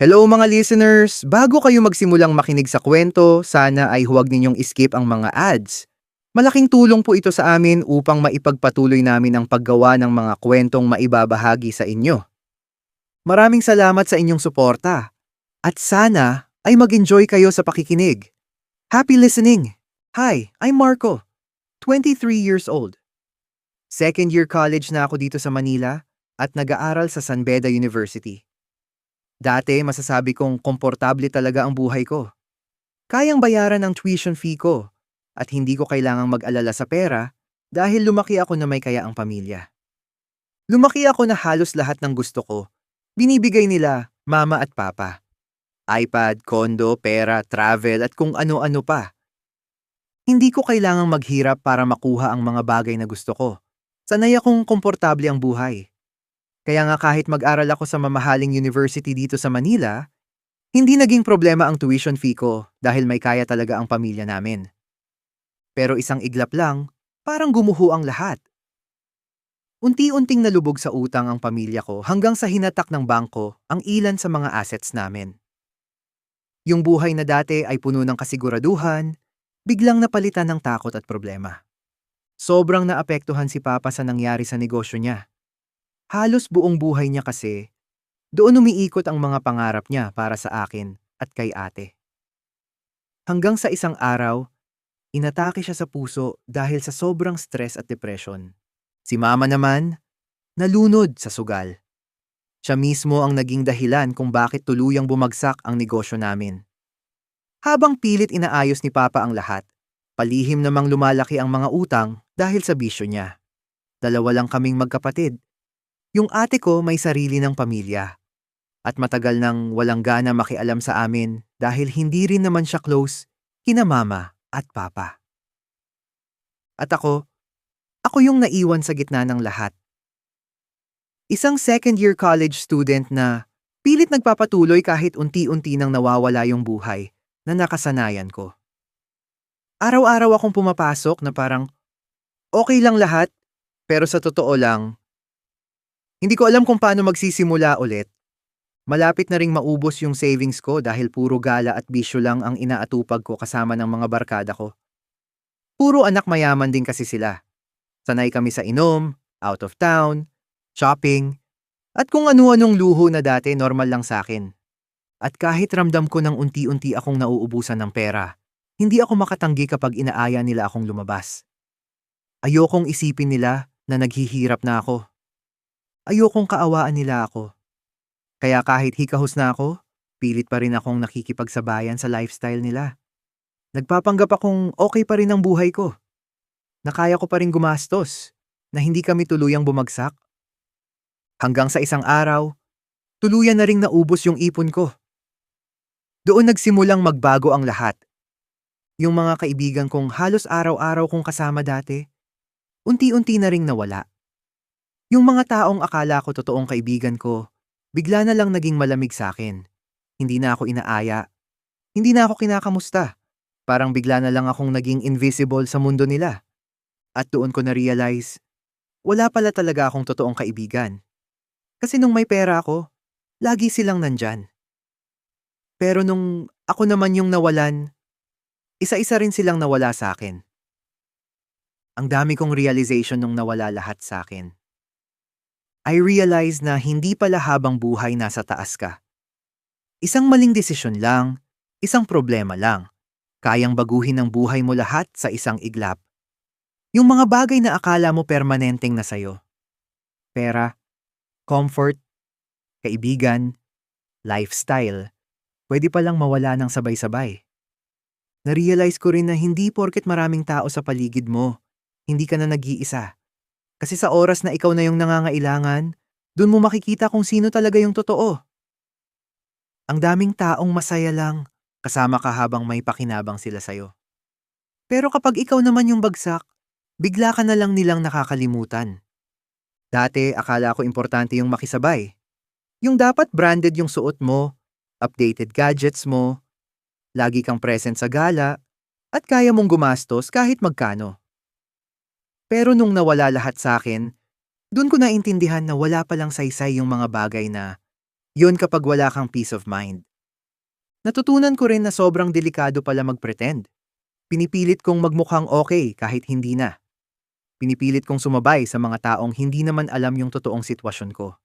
Hello mga listeners! Bago kayo magsimulang makinig sa kwento, sana ay huwag ninyong skip ang mga ads. Malaking tulong po ito sa amin upang maipagpatuloy namin ang paggawa ng mga kwentong maibabahagi sa inyo. Maraming salamat sa inyong suporta. At sana ay mag-enjoy kayo sa pakikinig. Happy listening! Hi, I'm Marco, 23 years old. Second year college na ako dito sa Manila at nag-aaral sa San Beda University. Dati masasabi kong komportable talaga ang buhay ko. Kayang bayaran ang tuition fee ko at hindi ko kailangang mag-alala sa pera dahil lumaki ako na may kayaang pamilya. Lumaki ako na halos lahat ng gusto ko. Binibigay nila mama at papa. iPad, kondo, pera, travel at kung ano-ano pa. Hindi ko kailangang maghirap para makuha ang mga bagay na gusto ko. Sanay akong komportable ang buhay. Kaya nga kahit mag-aral ako sa mamahaling university dito sa Manila, hindi naging problema ang tuition fee ko dahil may kaya talaga ang pamilya namin. Pero isang iglap lang, parang gumuho ang lahat. Unti-unting nalubog sa utang ang pamilya ko hanggang sa hinatak ng bangko ang ilan sa mga assets namin. Yung buhay na dati ay puno ng kasiguraduhan, biglang napalitan ng takot at problema. Sobrang naapektuhan si Papa sa nangyari sa negosyo niya. Halos buong buhay niya kasi, doon umiikot ang mga pangarap niya para sa akin at kay ate. Hanggang sa isang araw, inatake siya sa puso dahil sa sobrang stress at depression. Si mama naman, nalunod sa sugal. Siya mismo ang naging dahilan kung bakit tuluyang bumagsak ang negosyo namin. Habang pilit inaayos ni Papa ang lahat, palihim namang lumalaki ang mga utang dahil sa bisyo niya. Dalawa lang kaming magkapatid. Yung ate ko may sarili ng pamilya. At matagal nang walang gana makialam sa amin dahil hindi rin naman siya close kina mama at papa. At ako yung naiwan sa gitna ng lahat. Isang second year college student na pilit nagpapatuloy kahit unti-unti nang nawawala yung buhay na nakasanayan ko. Araw-araw akong pumapasok na parang okay lang lahat, pero sa totoo lang, hindi ko alam kung paano magsisimula ulit. Malapit na ring maubos yung savings ko dahil puro gala at bisyo lang ang inaatupag ko kasama ng mga barkada ko. Puro anak mayaman din kasi sila. Sanay kami sa inom, out of town, shopping, at kung ano-anong luho na dati normal lang sa akin. At kahit ramdam ko ng unti-unti akong nauubusan ng pera, hindi ako makatanggi kapag inaaya nila akong lumabas. Ayokong isipin nila na naghihirap na ako. Ayokong kaawaan nila ako. Kaya kahit hikahos na ako, pilit pa rin akong nakikipagsabayan sa lifestyle nila. Nagpapanggap akong okay pa rin ang buhay ko. Na kaya ko pa rin gumastos, na hindi kami tuluyang bumagsak. Hanggang sa isang araw, tuluyan na ring naubos yung ipon ko. Doon nagsimulang magbago ang lahat. Yung mga kaibigan kong halos araw-araw kong kasama dati, unti-unti na ring nawala. Yung mga taong akala ko totoong kaibigan ko, bigla na lang naging malamig sa akin. Hindi na ako inaaya. Hindi na ako kinakamusta. Parang bigla na lang akong naging invisible sa mundo nila. At doon ko na-realize, wala pala talaga akong totoong kaibigan. Kasi nung may pera ako, lagi silang nandyan. Pero nung ako naman yung nawalan, isa-isa rin silang nawala sa akin. Ang dami kong realization nung nawala lahat sa akin. I realized na hindi pala habang buhay nasa taas ka. Isang maling desisyon lang, isang problema lang. Kayang baguhin ang buhay mo lahat sa isang iglap. Yung mga bagay na akala mo permanenteng na sayo. Pera, comfort, kaibigan, lifestyle, pwede palang mawala ng sabay-sabay. Narealize ko rin na hindi porket maraming tao sa paligid mo, hindi ka na nag-iisa. Kasi sa oras na ikaw na yung nangangailangan, dun mo makikita kung sino talaga yung totoo. Ang daming taong masaya lang, kasama ka habang may pakinabang sila sayo. Pero kapag ikaw naman yung bagsak, bigla ka na lang nilang nakakalimutan. Dati akala ko importante yung makisabay. Yung dapat branded yung suot mo, updated gadgets mo, lagi kang present sa gala, at kaya mong gumastos kahit magkano. Pero nung nawala lahat sa akin, dun ko naintindihan na wala palang saysay yung mga bagay na Yun kapag wala kang peace of mind. Natutunan ko rin na sobrang delikado pala mag-pretend. Pinipilit kong magmukhang okay kahit hindi na. Pinipilit kong sumabay sa mga taong hindi naman alam yung totoong sitwasyon ko.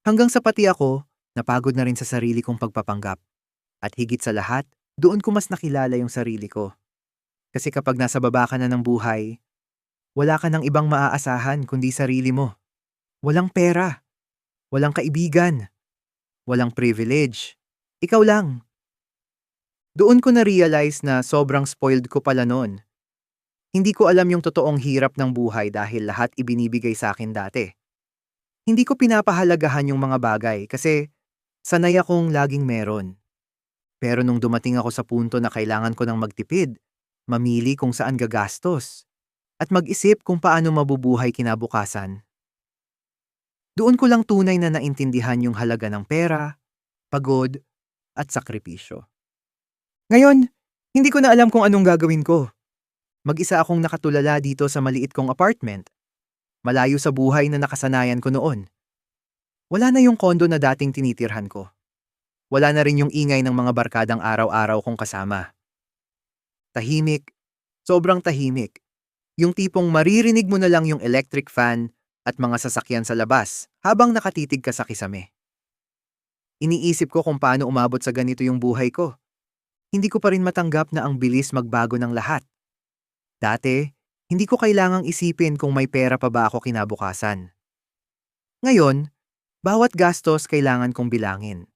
Hanggang sa pati ako, napagod na rin sa sarili kong pagpapanggap. At higit sa lahat, doon ko mas nakilala yung sarili ko. Kasi kapag nasa baba ka na ng buhay, wala ka ng ibang maaasahan kundi sarili mo. Walang pera, walang kaibigan, walang privilege. Ikaw lang. Doon ko na-realize na sobrang spoiled ko pala noon. Hindi ko alam yung totoong hirap ng buhay dahil lahat ibinibigay sa akin dati. Hindi ko pinapahalagahan yung mga bagay kasi sanay akong laging meron. Pero nung dumating ako sa punto na kailangan ko ng magtipid, mamili kung saan gagastos, at mag-isip kung paano mabubuhay kinabukasan, doon ko lang tunay na naintindihan yung halaga ng pera, pagod, at sakripisyo. Ngayon, hindi ko na alam kung anong gagawin ko. Mag-isa akong nakatulala dito sa maliit kong apartment, malayo sa buhay na nakasanayan ko noon. Wala na yung kondo na dating tinitirhan ko. Wala na rin yung ingay ng mga barkadang araw-araw kong kasama. Tahimik, sobrang tahimik. Yung tipong maririnig mo na lang yung electric fan at mga sasakyan sa labas habang nakatitig ka sa kisame. Iniisip ko kung paano umabot sa ganito yung buhay ko. Hindi ko pa rin matanggap na ang bilis magbago ng lahat. Dati, hindi ko kailangang isipin kung may pera pa ba ako kinabukasan. Ngayon, bawat gastos kailangan kong bilangin.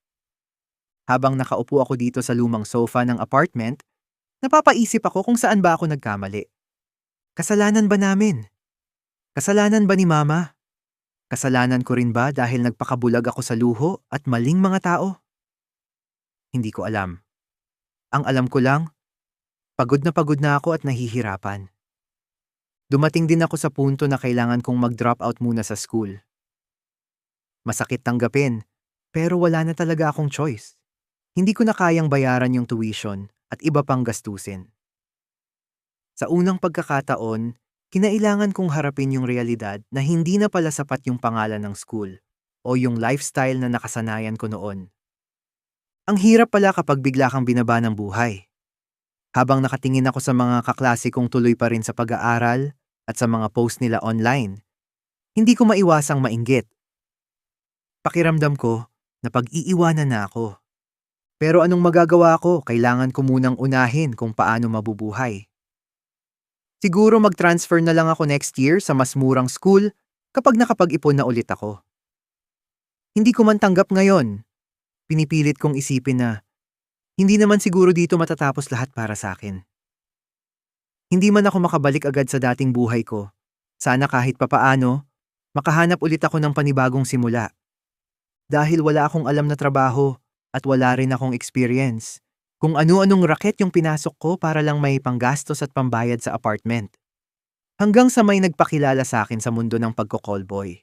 Habang nakaupo ako dito sa lumang sofa ng apartment, napapaisip ako kung saan ba ako nagkamali. Kasalanan ba namin? Kasalanan ba ni Mama? Kasalanan ko rin ba dahil nagpakabulag ako sa luho at maling mga tao? Hindi ko alam. Ang alam ko lang, pagod na ako at nahihirapan. Dumating din ako sa punto na kailangan kong mag-drop out muna sa school. Masakit tanggapin, pero wala na talaga akong choice. Hindi ko na kayang bayaran yung tuition at iba pang gastusin. Sa unang pagkakataon, kinailangan kong harapin yung realidad na hindi na pala sapat yung pangalan ng school o yung lifestyle na nakasanayan ko noon. Ang hirap pala kapag bigla kang binaba ng buhay. Habang nakatingin ako sa mga kaklase kong tuloy pa rin sa pag-aaral at sa mga post nila online, hindi ko maiwasang mainggit. Pakiramdam ko na pag-iiwanan na ako. Pero anong magagawa ko? Kailangan ko munang unahin kung paano mabubuhay. Siguro mag-transfer na lang ako next year sa mas murang school kapag nakapag-ipon na ulit ako. Hindi ko man tanggap ngayon. Pinipilit kong isipin na hindi naman siguro dito matatapos lahat para sa akin. Hindi man ako makabalik agad sa dating buhay ko. Sana kahit papaano, makahanap ulit ako ng panibagong simula. Dahil wala akong alam na trabaho at wala rin akong experience. Kung ano-anong raket yung pinasok ko para lang may panggastos at pambayad sa apartment. Hanggang sa may nagpakilala sa akin sa mundo ng pagko-callboy.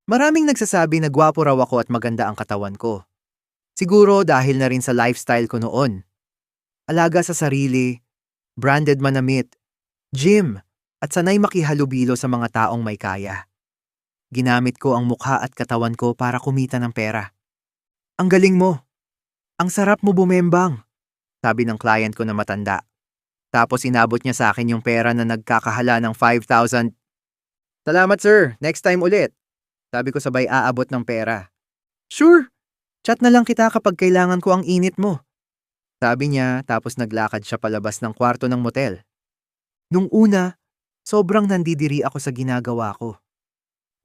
Maraming nagsasabi na gwapo raw ako at maganda ang katawan ko. Siguro dahil na rin sa lifestyle ko noon. Alaga sa sarili, branded manamit, gym, at sanay makihalubilo sa mga taong may kaya. Ginamit ko ang mukha at katawan ko para kumita ng pera. Ang galing mo. Ang sarap mo bumembang, sabi ng client ko na matanda. Tapos inabot niya sa akin yung pera na nagkakahala ng 5,000. Salamat sir, next time ulit. Sabi ko sabay aabot ng pera. Sure, chat na lang kita kapag kailangan ko ang init mo. Sabi niya tapos naglakad siya palabas ng kwarto ng motel. Nung una, sobrang nandidiri ako sa ginagawa ko.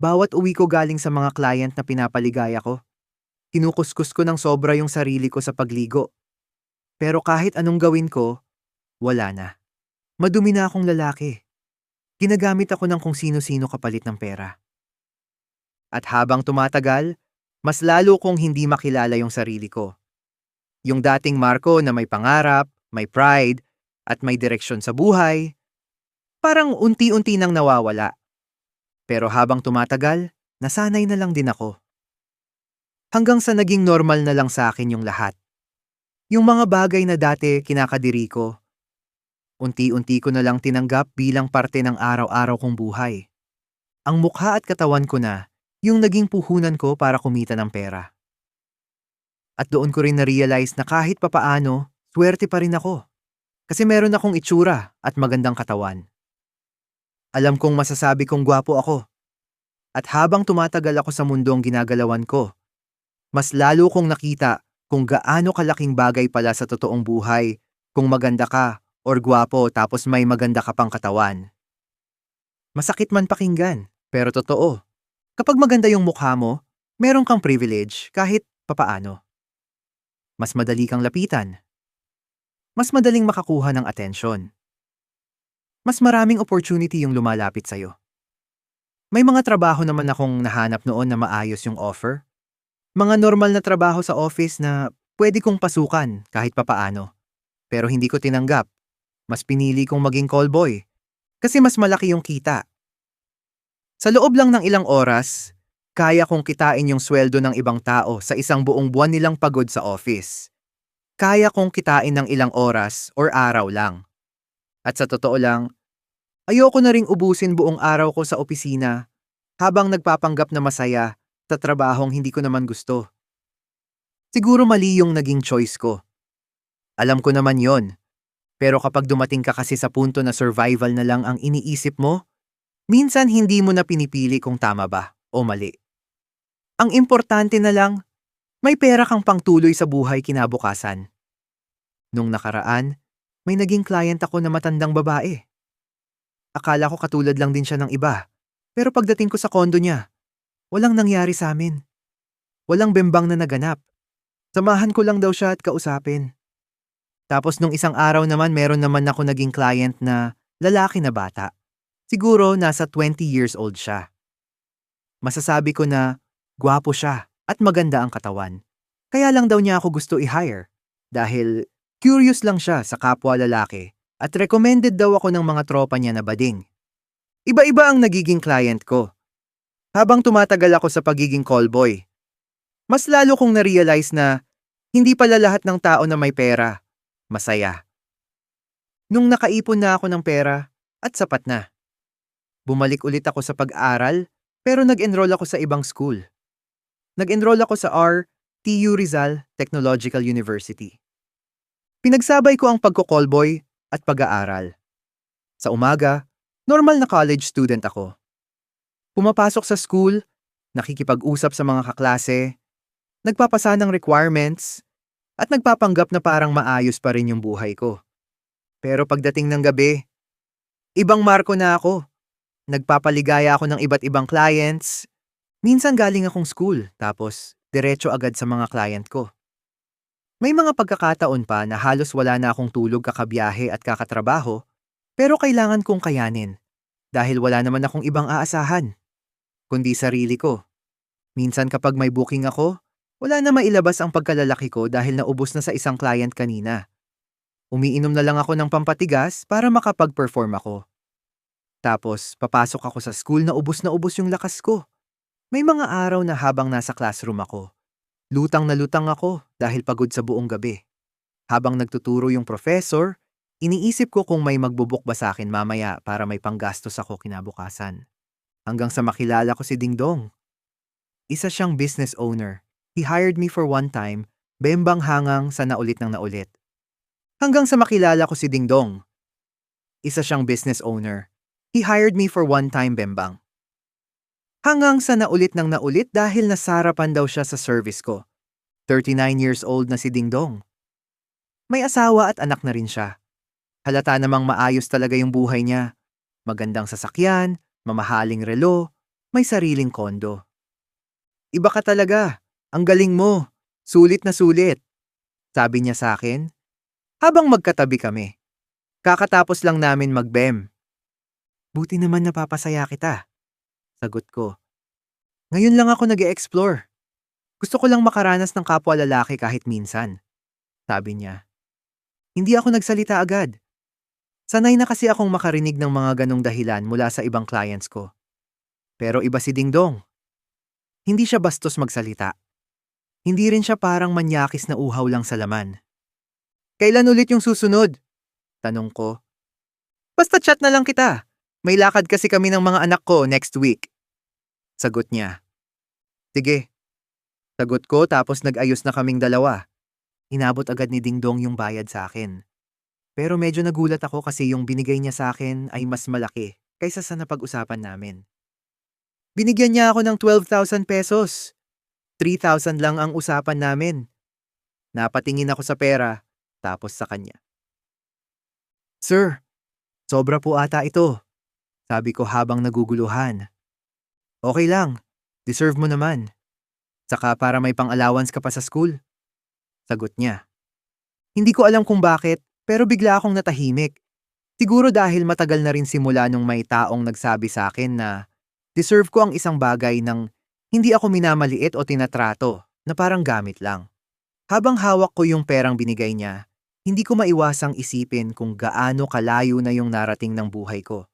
Bawat uwi ko galing sa mga client na pinapaligaya ko, kinukuskus ko ng sobra yung sarili ko sa pagligo. Pero kahit anong gawin ko, wala na. Madumi na akong lalaki. Ginagamit ako ng kung sino-sino kapalit ng pera. At habang tumatagal, mas lalo kong hindi makilala yung sarili ko. Yung dating Marco na may pangarap, may pride, at may direksyon sa buhay, parang unti-unti nang nawawala. Pero habang tumatagal, nasanay na lang din ako. Hanggang sa naging normal na lang sa akin yung lahat. Yung mga bagay na dati kinakadiri ko, unti-unti ko na lang tinanggap bilang parte ng araw-araw kong buhay. Ang mukha at katawan ko na, Yung naging puhunan ko para kumita ng pera. At doon ko rin na-realize na kahit papaano, swerte pa rin ako. Kasi meron akong itsura at magandang katawan. Alam kong masasabi kong gwapo ako. At habang tumatagal ako sa mundong ginagalawan ko, mas lalo kong nakita kung gaano kalaking bagay pala sa totoong buhay kung maganda ka or gwapo tapos may maganda ka pang katawan. Masakit man pakinggan, pero totoo. Kapag maganda yung mukha mo, meron kang privilege kahit papaano. Mas madali kang lapitan. Mas madaling makakuha ng atensyon. Mas maraming opportunity yung lumalapit sa'yo. May mga trabaho naman akong nahanap noon na maayos yung offer. Mga normal na trabaho sa office na pwede kong pasukan kahit papaano. Pero hindi ko tinanggap. Mas pinili kong maging callboy. Kasi mas malaki yung kita. Sa loob lang ng ilang oras, kaya kong kitain yung sweldo ng ibang tao sa isang buong buwan nilang pagod sa office. Kaya kong kitain ng ilang oras or araw lang. At sa totoo lang, ayoko na ring ubusin buong araw ko sa opisina habang nagpapanggap na masaya sa trabahong hindi ko naman gusto. Siguro mali yung naging choice ko. Alam ko naman yon. Pero kapag dumating ka kasi sa punto na survival na lang ang iniisip mo, minsan hindi mo na pinipili kung tama ba o mali. Ang importante na lang, may pera kang pangtuloy sa buhay kinabukasan. Nung nakaraan, may naging client ako na matandang babae. Akala ko katulad lang din siya ng iba. Pero pagdating ko sa kondo niya, walang nangyari sa amin. Walang bembang na naganap. Samahan ko lang daw siya at kausapin. Tapos nung isang araw naman meron naman ako naging client na lalaki na bata. Siguro nasa 20 years old siya. Masasabi ko na gwapo siya at maganda ang katawan. Kaya lang daw niya ako gusto i-hire. Dahil curious lang siya sa kapwa lalaki at recommended daw ako ng mga tropa niya na bading. Iba-iba ang nagiging client ko. Habang tumatagal ako sa pagiging callboy, mas lalo kong na-realize na hindi pala lahat ng tao na may pera masaya. Nung nakaipon na ako ng pera at sapat na, bumalik ulit ako sa pag-aral pero nag-enroll ako sa ibang school. Nag-enroll ako sa RTU Rizal Technological University. Pinagsabay ko ang pagko-callboy at pag-aaral. Sa umaga, normal na college student ako. Pumapasok sa school, nakikipag-usap sa mga kaklase, nagpapasa ng requirements, at nagpapanggap na parang maayos pa rin yung buhay ko. Pero pagdating ng gabi, ibang marko na ako. Nagpapaligaya ako ng iba't ibang clients. Minsan galing akong school, tapos diretso agad sa mga client ko. May mga pagkakataon pa na halos wala na akong tulog kakabiyahe at kakatrabaho, pero kailangan kong kayanin dahil wala naman akong ibang aasahan, kundi sarili ko. Minsan kapag may booking ako, wala na mailabas ang pagkalalaki ko dahil naubos na sa isang client kanina. Umiinom na lang ako ng pampatigas para makapag-perform ako. Tapos papasok ako sa school na ubos yung lakas ko. May mga araw na habang nasa classroom ako, lutang na lutang ako dahil pagod sa buong gabi. Habang nagtuturo yung professor, iniisip ko kung may magbubuk ba sa akin mamaya para may panggastos ako kinabukasan. Hanggang sa makilala ko si Dingdong. Isa siyang business owner. He hired me for one time, bembang hangang sa naulit ng naulit. Hanggang sa makilala ko si Dingdong. Isa siyang business owner. He hired me for one time, bembang. Hanggang sa naulit ng naulit dahil nasarapan daw siya sa service ko. 39 years old na si Dingdong. May asawa at anak na rin siya. Halata namang maayos talaga yung buhay niya. Magandang sasakyan, mamahaling relo, may sariling kondo. Iba ka talaga. Ang galing mo. Sulit na sulit. Sabi niya sa akin, habang magkatabi kami. Kakatapos lang namin mag-BEM. Buti naman napapasaya kita. Sagot ko. Ngayon lang ako nag-e-explore. Gusto ko lang makaranas ng kapwa lalaki kahit minsan. Sabi niya. Hindi ako nagsalita agad. Sanay na kasi akong makarinig ng mga ganong dahilan mula sa ibang clients ko. Pero iba si Dingdong. Hindi siya bastos magsalita. Hindi rin siya parang manyakis na uhaw lang sa laman. Kailan ulit yung susunod? Tanong ko. Basta chat na lang kita. May lakad kasi kami ng mga anak ko next week. Sagot niya. Sige, sagot ko tapos nag-ayos na kaming dalawa. Inabot agad ni Dingdong yung bayad sa akin. Pero medyo nagulat ako kasi yung binigay niya sa akin ay mas malaki kaysa sa napag-usapan namin. Binigyan niya ako ng 12,000 pesos. 3,000 lang ang usapan namin. Napatingin ako sa pera, tapos sa kanya. Sir, sobra po ata ito, sabi ko habang naguguluhan. Okay lang, deserve mo naman. Saka para may pang-allowance ka pa sa school, sagot niya. Hindi ko alam kung bakit, pero bigla akong natahimik. Siguro dahil matagal na rin simula nung may taong nagsabi sa akin na deserve ko ang isang bagay ng hindi ako minamaliit o tinatrato na parang gamit lang. Habang hawak ko yung perang binigay niya, hindi ko maiwasang isipin kung gaano kalayo na yung narating ng buhay ko.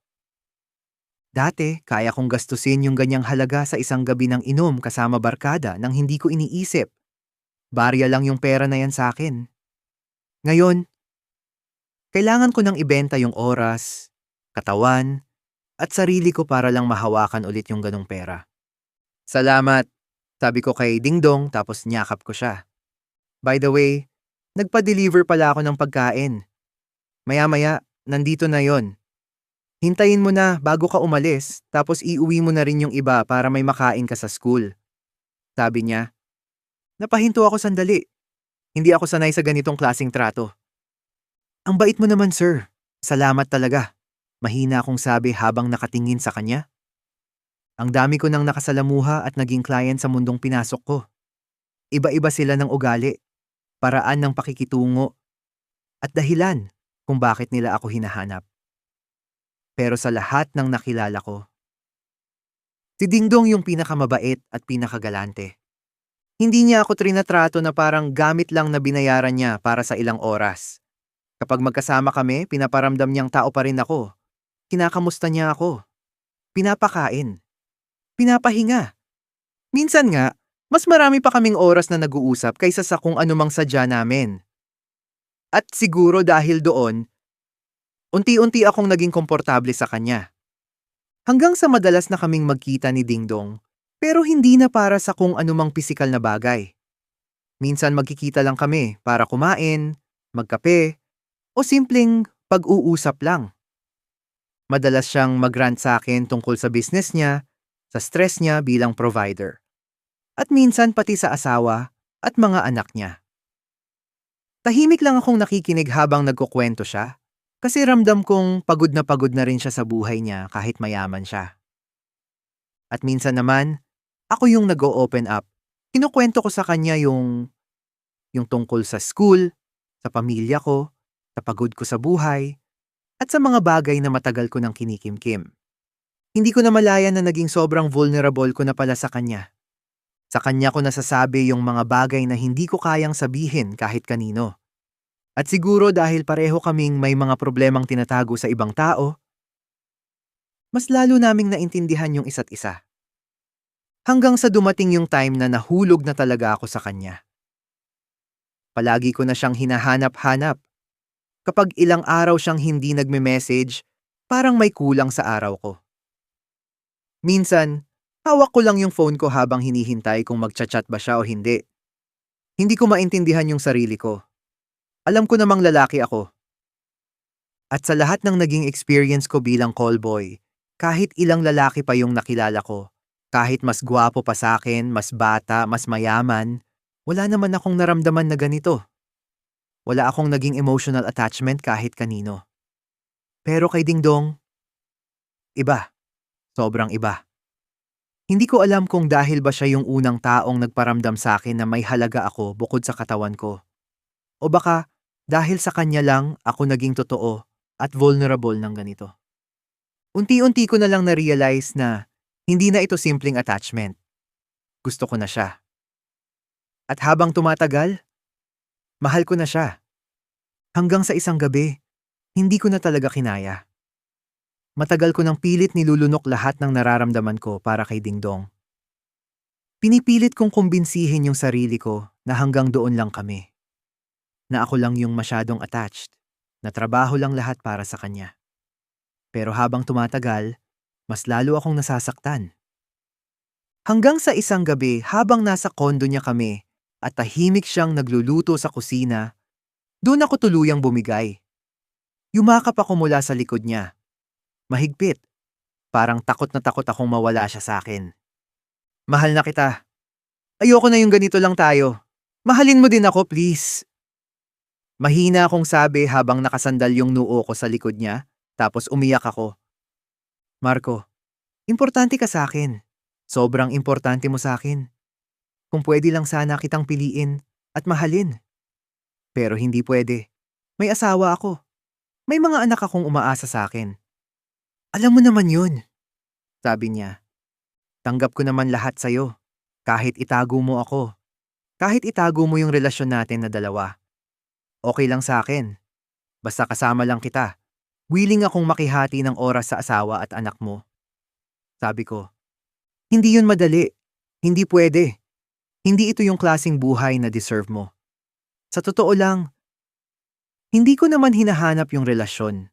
Dati, kaya kong gastusin yung ganyang halaga sa isang gabi ng inom kasama barkada nang hindi ko iniisip. Barya lang yung pera na yan sa akin. Ngayon, kailangan ko nang ibenta yung oras, katawan, at sarili ko para lang mahawakan ulit yung ganong pera. Salamat, sabi ko kay Dingdong tapos niyakap ko siya. By the way, nagpa-deliver pala ako ng pagkain. Maya-maya, nandito na yon. Hintayin mo na bago ka umalis, tapos iuwi mo na rin yung iba para may makain ka sa school. Sabi niya. Napahinto ako sandali. Hindi ako sanay sa ganitong klaseng trato. Ang bait mo naman, sir. Salamat talaga. Mahina akong sabi habang nakatingin sa kanya. Ang dami ko nang nakasalamuha at naging client sa mundong pinasok ko. Iba-iba sila ng ugali, paraan ng pakikitungo, at dahilan kung bakit nila ako hinahanap. Pero sa lahat ng nakilala ko, si Dingdong yung pinakamabait at pinakagalante. Hindi niya ako trinatrato na parang gamit lang na binayaran niya para sa ilang oras. Kapag magkasama kami, pinaparamdam niyang tao pa rin ako. Kinakamusta niya ako. Pinapakain. Pinapahinga. Minsan nga, mas marami pa kaming oras na nag-uusap kaysa sa kung anumang sadya namin. At siguro dahil doon, unti-unti akong naging komportable sa kanya. Hanggang sa madalas na kaming magkita ni Dingdong, pero hindi na para sa kung anumang pisikal na bagay. Minsan magkikita lang kami para kumain, magkape, o simpleng pag-uusap lang. Madalas siyang mag-rant sa akin tungkol sa business niya, sa stress niya bilang provider. At minsan pati sa asawa at mga anak niya. Tahimik lang akong nakikinig habang nagkukwento siya, kasi ramdam kong pagod na rin siya sa buhay niya kahit mayaman siya. At minsan naman, ako yung nag-o-open up. Kinukwento ko sa kanya yung tungkol sa school, sa pamilya ko, sa pagod ko sa buhay, at sa mga bagay na matagal ko nang kinikimkim. Hindi ko na malaya na naging sobrang vulnerable ko na pala sa kanya. Sa kanya ko nasasabi yung mga bagay na hindi ko kayang sabihin kahit kanino. At siguro dahil pareho kaming may mga problemang tinatago sa ibang tao, mas lalo naming naintindihan yung isa't isa. Hanggang sa dumating yung time na nahulog na talaga ako sa kanya. Palagi ko na siyang hinahanap-hanap. Kapag ilang araw siyang hindi nagme-message, parang may kulang sa araw ko. Minsan, hawak ko lang yung phone ko habang hinihintay kung magchat-chat ba siya o hindi. Hindi ko maintindihan yung sarili ko. Alam ko namang lalaki ako. At sa lahat ng naging experience ko bilang callboy, kahit ilang lalaki pa yung nakilala ko, kahit mas gwapo pa sa akin, mas bata, mas mayaman, wala naman akong naramdaman na ganito. Wala akong naging emotional attachment kahit kanino. Pero kay Dingdong, iba. Sobrang iba. Hindi ko alam kung dahil ba siya yung unang taong nagparamdam sa akin na may halaga ako bukod sa katawan ko. O baka dahil sa kanya lang ako naging totoo at vulnerable ng ganito. Unti-unti ko na lang na-realize na hindi na ito simpleng attachment. Gusto ko na siya. At habang tumatagal, mahal ko na siya. Hanggang sa isang gabi, hindi ko na talaga kinaya. Matagal ko nang pilit nilulunok lahat ng nararamdaman ko para kay Dingdong. Pinipilit kong kumbinsihin yung sarili ko na hanggang doon lang kami. Na ako lang yung masyadong attached, na trabaho lang lahat para sa kanya. Pero habang tumatagal, mas lalo akong nasasaktan. Hanggang sa isang gabi habang nasa kondo niya kami at tahimik siyang nagluluto sa kusina, doon ako tuluyang bumigay. Yumakap ako mula sa likod niya. Mahigpit. Parang takot na takot akong mawala siya sa akin. Mahal na kita. Ayoko na yung ganito lang tayo. Mahalin mo din ako, please. Mahina akong sabi habang nakasandal yung noo ko sa likod niya, tapos umiyak ako. Marco, importante ka sa akin. Sobrang importante mo sa akin. Kung pwede lang sana kitang piliin at mahalin. Pero hindi pwede. May asawa ako. May mga anak akong umaasa sa akin. Alam mo naman yun, sabi niya. Tanggap ko naman lahat sa'yo. Kahit itago mo ako. Kahit itago mo yung relasyon natin na dalawa. Okay lang sa akin. Basta kasama lang kita. Willing akong makihati ng oras sa asawa at anak mo. Sabi ko, hindi yun madali. Hindi pwede. Hindi ito yung klaseng buhay na deserve mo. Sa totoo lang, hindi ko naman hinahanap yung relasyon.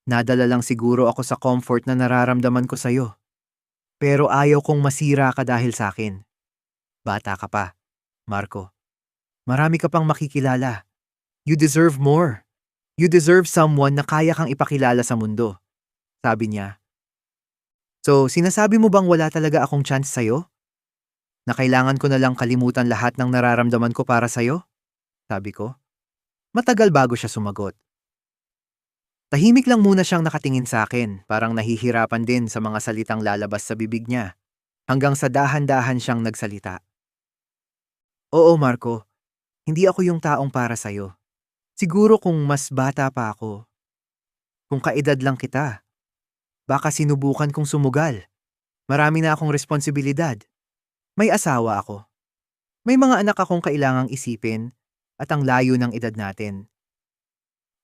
Nadala lang siguro ako sa comfort na nararamdaman ko sa'yo. Pero ayaw kong masira ka dahil sa akin. Bata ka pa, Marco. Marami ka pang makikilala. You deserve more. You deserve someone na kaya kang ipakilala sa mundo. Sabi niya. So, sinasabi mo bang wala talaga akong chance sa'yo? Na kailangan ko na lang kalimutan lahat ng nararamdaman ko para sa'yo? Sabi ko. Matagal bago siya sumagot. Tahimik lang muna siyang nakatingin sa akin, parang nahihirapan din sa mga salitang lalabas sa bibig niya. Hanggang sa dahan-dahan siyang nagsalita. Oo, Marco. Hindi ako yung taong para sa'yo. Siguro kung mas bata pa ako. Kung kaedad lang kita. Baka sinubukan kong sumugal. Marami na akong responsibilidad. May asawa ako. May mga anak akong kailangang isipin at ang layo ng edad natin.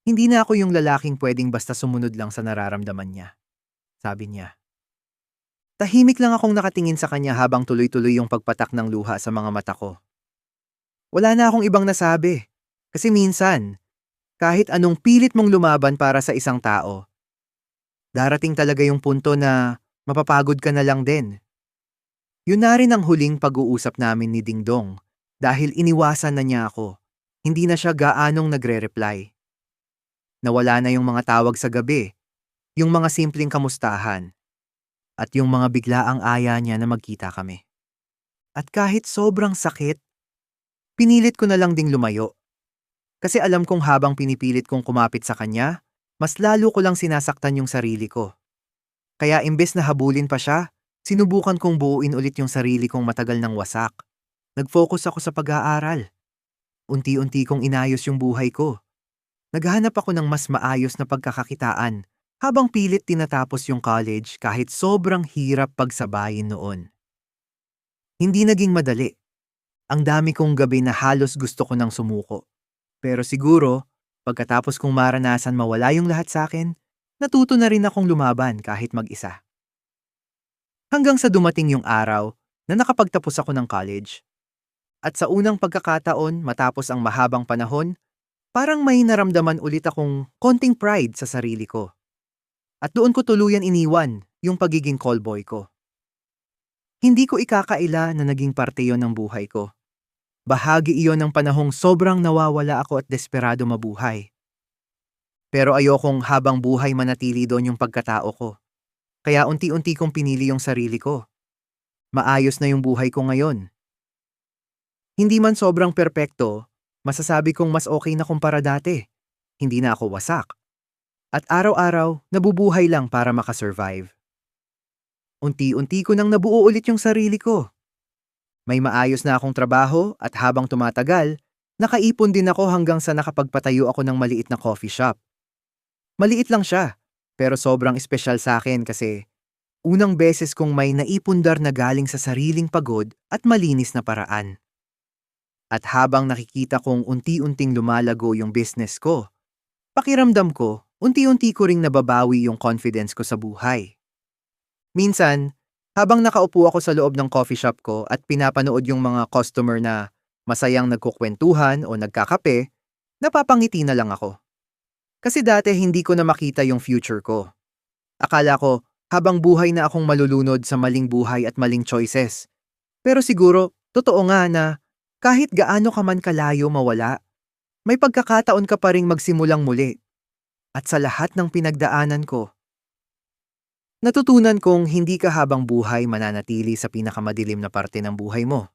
Hindi na ako yung lalaking pwedeng basta sumunod lang sa nararamdaman niya. Sabi niya. Tahimik lang akong nakatingin sa kanya habang tuloy-tuloy yung pagpatak ng luha sa mga mata ko. Wala na akong ibang nasabi. Kasi minsan, kahit anong pilit mong lumaban para sa isang tao, darating talaga yung punto na mapapagod ka na lang din. Yun na rin ang huling pag-uusap namin ni Dingdong dahil iniwasan na niya ako. Hindi na siya gaanong nagre-reply. Nawala na yung mga tawag sa gabi, yung mga simpleng kamustahan, at yung mga biglaang aya niya na magkita kami. At kahit sobrang sakit, pinilit ko na lang ding lumayo. Kasi alam kong habang pinipilit kong kumapit sa kanya, mas lalo ko lang sinasaktan yung sarili ko. Kaya imbes na habulin pa siya, sinubukan kong buuin ulit yung sarili kong matagal ng wasak. Nag-focus ako sa pag-aaral. Unti-unti kong inayos yung buhay ko. Naghahanap ako ng mas maayos na pagkakakitaan habang pilit tinatapos yung college kahit sobrang hirap pagsabayin noon. Hindi naging madali. Ang dami kong gabi na halos gusto ko nang sumuko. Pero siguro, pagkatapos kong maranasan mawala yung lahat sa akin, natuto na rin akong lumaban kahit mag-isa. Hanggang sa dumating yung araw na nakapagtapos ako ng college. At sa unang pagkakataon matapos ang mahabang panahon, parang may naramdaman ulit akong konting pride sa sarili ko. At doon ko tuluyan iniwan yung pagiging callboy ko. Hindi ko ikakaila na naging parte yon ng buhay ko. Bahagi iyon ng panahong sobrang nawawala ako at desperado mabuhay. Pero ayokong habang buhay manatili doon yung pagkatao ko. Kaya unti-unti kong pinili yung sarili ko. Maayos na yung buhay ko ngayon. Hindi man sobrang perpekto, masasabi kong mas okay na kumpara dati. Hindi na ako wasak. At araw-araw, nabubuhay lang para makasurvive. Unti-unti ko nang nabuo ulit yung sarili ko. May maayos na akong trabaho at habang tumatagal, nakaipon din ako hanggang sa nakapagpatayo ako ng maliit na coffee shop. Maliit lang siya, pero sobrang espesyal sa akin kasi unang beses kong may naipundar na galing sa sariling pagod at malinis na paraan. At habang nakikita kong unti-unting lumalago yung business ko, pakiramdam ko, unti-unti ko ring nababawi yung confidence ko sa buhay. Minsan, habang nakaupo ako sa loob ng coffee shop ko at pinapanood yung mga customer na masayang nagkukwentuhan o nagkakape, napapangiti na lang ako. Kasi dati hindi ko na makita yung future ko. Akala ko, habang buhay na akong malulunod sa maling buhay at maling choices, Pero siguro, totoo nga na kahit gaano ka man kalayo mawala, may pagkakataon ka pa ring magsimulang muli. At sa lahat ng pinagdaanan ko, natutunan kong hindi ka habang buhay mananatili sa pinakamadilim na parte ng buhay mo.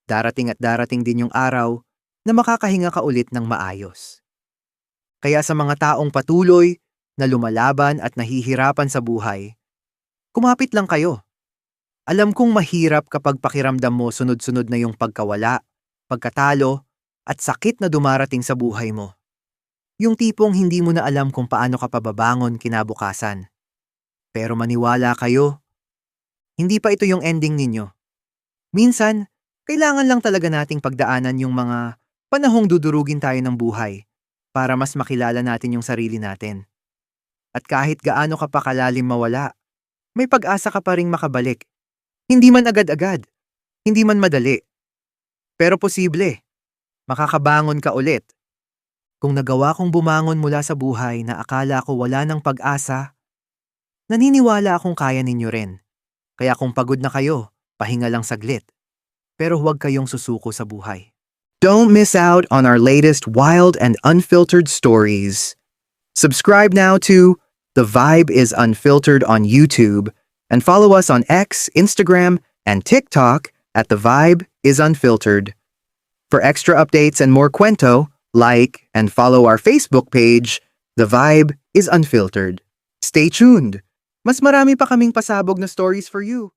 Darating at darating din yung araw na makakahinga ka ulit ng maayos. Kaya sa mga taong patuloy na lumalaban at nahihirapan sa buhay, kumapit lang kayo. Alam kong mahirap kapag pakiramdam mo sunod-sunod na yung pagkawala, pagkatalo, at sakit na dumarating sa buhay mo. Yung tipong hindi mo na alam kung paano ka pababangon kinabukasan. Pero maniwala kayo, hindi pa ito yung ending ninyo. Minsan, kailangan lang talaga nating pagdaanan yung mga panahong dudurugin tayo ng buhay para mas makilala natin yung sarili natin. At kahit gaano ka pa kalalim mawala, may pag-asa ka pa ring makabalik. Hindi man agad-agad, hindi man madali. Pero posible, makakabangon ka ulit. Kung nagawa kong bumangon mula sa buhay na akala ko wala ng pag-asa, naniniwala akong kaya ninyo rin. Kaya kung pagod na kayo, pahinga lang saglit. Pero huwag kayong susuko sa buhay. Don't miss out on our latest wild and unfiltered stories. Subscribe now to The Vibe is Unfiltered on YouTube and follow us on X, Instagram, and TikTok at The Vibe is Unfiltered. For extra updates and more kwento, like and follow our Facebook page, The Vibe is Unfiltered. Stay tuned! Mas marami pa kaming pasabog na stories for you.